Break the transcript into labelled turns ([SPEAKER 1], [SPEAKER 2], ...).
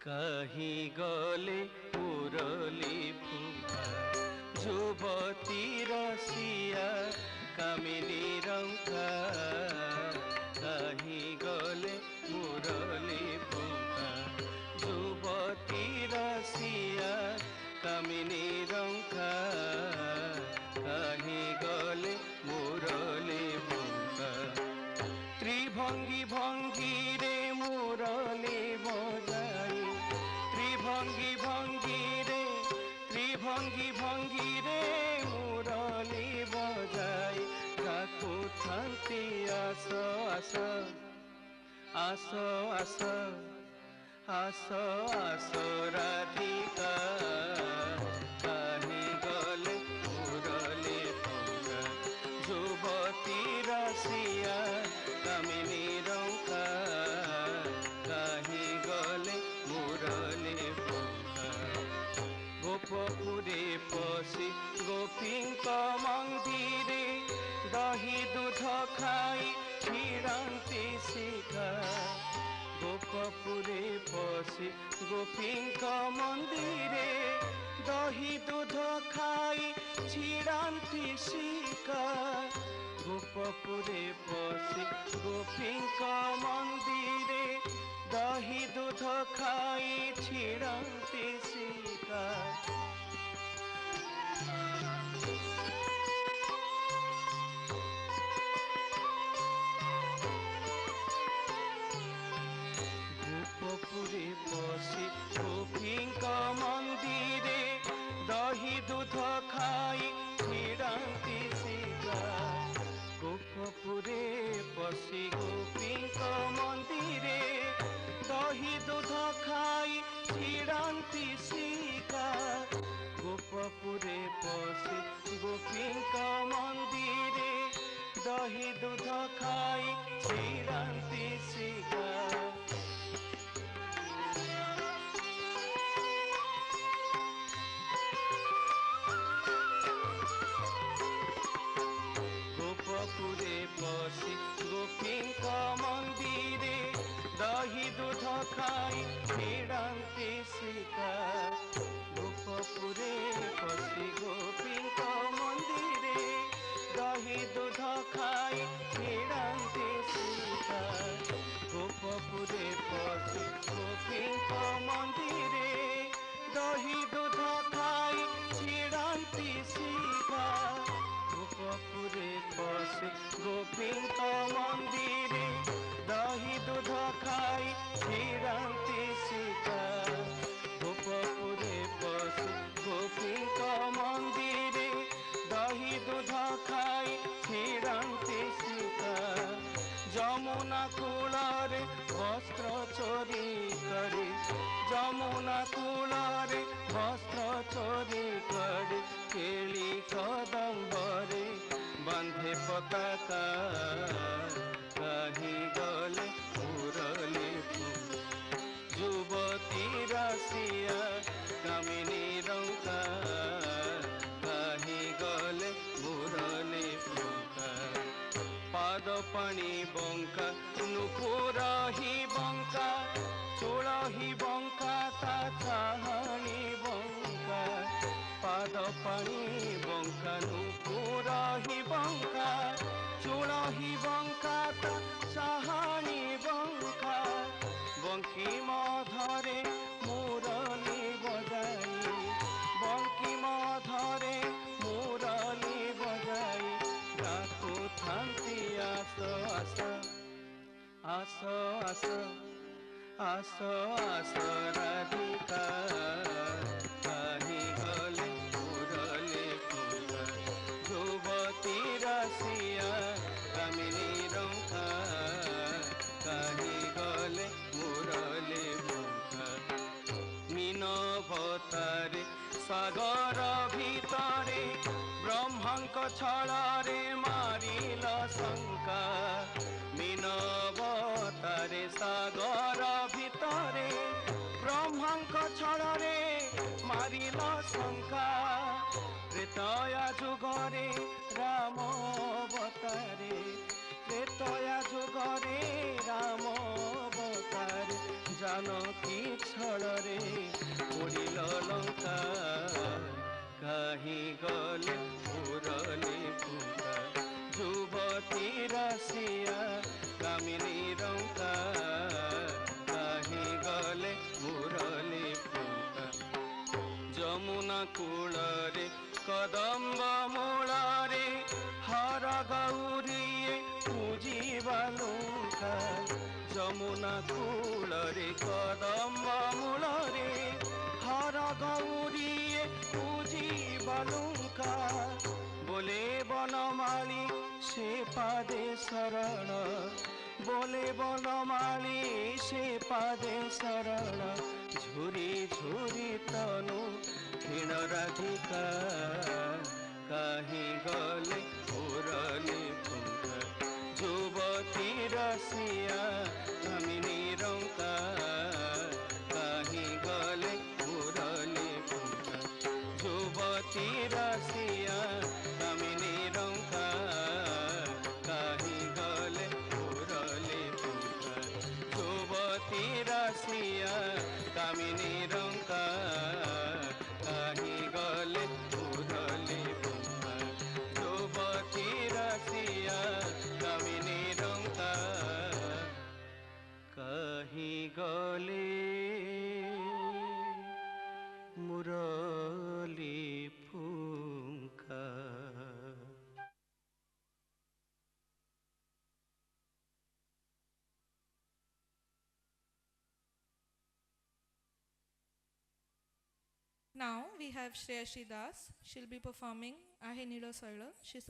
[SPEAKER 1] कही गले मुरली फुका युवती रसिया कामिनी रंका कही गले मुरली फुका युवती रसिया कामिनी रंका कही गले मुरली फुका त्रिभंगी भंगी रे मुरली बजाई त्रिभंगी भंगी रे मुरली बजाई काकू थांती आस आस आस आस आस आस राधिका कही गले मुरली फुका युवती रसिया कामिनी रंका कही गले मुरली फुका गोपपुरे पशि गोपींक मंदिरे दही दूध खाई क्षीरांति शिखा गोपपुरे पशि गोपींक मंदिरे दही दूध खाई क्षीरांति शिखा गोपपुरे पशि गोपींक मंदिरे दही दूध खाई क्षीरांति शिखा गोपपुरे पशि गोपींक मंदिरे दही दूध खाई क्षीरांति शिखा गोपपुरे पशि गोपींक मंदिरे दही दूध खाई क्षीरांति शिखा गोपपुरे पशि गोपींक मंदिरे दही दूध खाई क्षीरांति शिखा गोपपुरे पशि गोपींक मंदिरे दही दूध खाई क्षीरांति शिखा गोपपुरे पशि गोपींक मंदिरे दही दूध खाई क्षीरांति शिखा गोपपुरे पशि गोपींक मंदिरे दही दूध खाई क्षीरांति शिखा गोपपुरे पशि गोपींक मंदिरे दही दूध खाई क्षीरांति शिखा गोपपुरे पशि गोपींक मंदिरे दही दूध खाई क्षीरांति शिखा যমুনা কূলরে বস্ত্র চোরি করে যমুনা কূলরে বস্ত্র চোরি করে কেলি কদম্বরে বাঁধে পতাকা কহি গলে মুরলি ফুকা যুবতী রাশিয়া কামিনী রঙ্কা কহি গলে মুরলি ফুকা पाद पानी बंका नुपुर ही बंका चूड़ ही बंका ता चाहनी बंका पाद पानी बंका नुपुर ही बंका चूड़ ही बंका ता चाहनी बंका बंकी मधरे मुरली बजाई बंकी मधरे मुरली बजाई काकू थांती आस आस आस आस आस आस राधिका कही गले मुरली फुका युवती रसिया कामिनी रंका कही गले मुरली फुका मीनवतारे सागर भितरे ब्रह्मांक छड़ारे मारिल शंका मीनवतारे सागर भितरे ब्रह्मांक छड़ारे मारिल शंका त्रेतया ଜାନକୀ ଛଳରେ ପୋଡ଼ିଲ ଲଙ୍କା କାହିଁ ଗଲେ ମୁରଲି ଫୁଙ୍କା ଯୁବତୀ ରାଶିଆ କାମିନୀ ରଙ୍କା କାହିଁ ଗଲେ ମୁରଲି ଫୁଙ୍କା ଯମୁନା କୂଳରେ କଦମ୍ବ ମୂଳରେ ହର ଗୌରୀଏ ପୂଜିବା ଲଙ୍କା ଯମୁନା କୂଳରେ କଦମ୍ବ ମୂଳରେ ହର ଗୌରୀଏ ପୂଜିବା ଲଙ୍କା ବୋଲେ বনমালী সে পাদে শরণ বলে বনমালী সে পাদে শরণ ঝুরি ঝুরি তনু ক্ষীণ রাধিকা কাহি গলে মুরলি ফুঙ্কা যুবতী রসিয়া কামিনী রঙ্কা কাহি গলে মুরলি ফুঙ্কা যুবতী রসিয়া কামিনী রঙ্কা কাহি গলে মুরলি ফুঙ্কা যুবতী রসিয়া কামিনী রঙ্কা কাহি গলে মুরলি ফুঙ্কা যুবতী রসিয়া কামিনী রঙ্কা কাহি গলে Murali ফুঙ্কা।
[SPEAKER 2] Now we have Shreyashi Das. She'll be performing Ahe Nilo Sarla. She's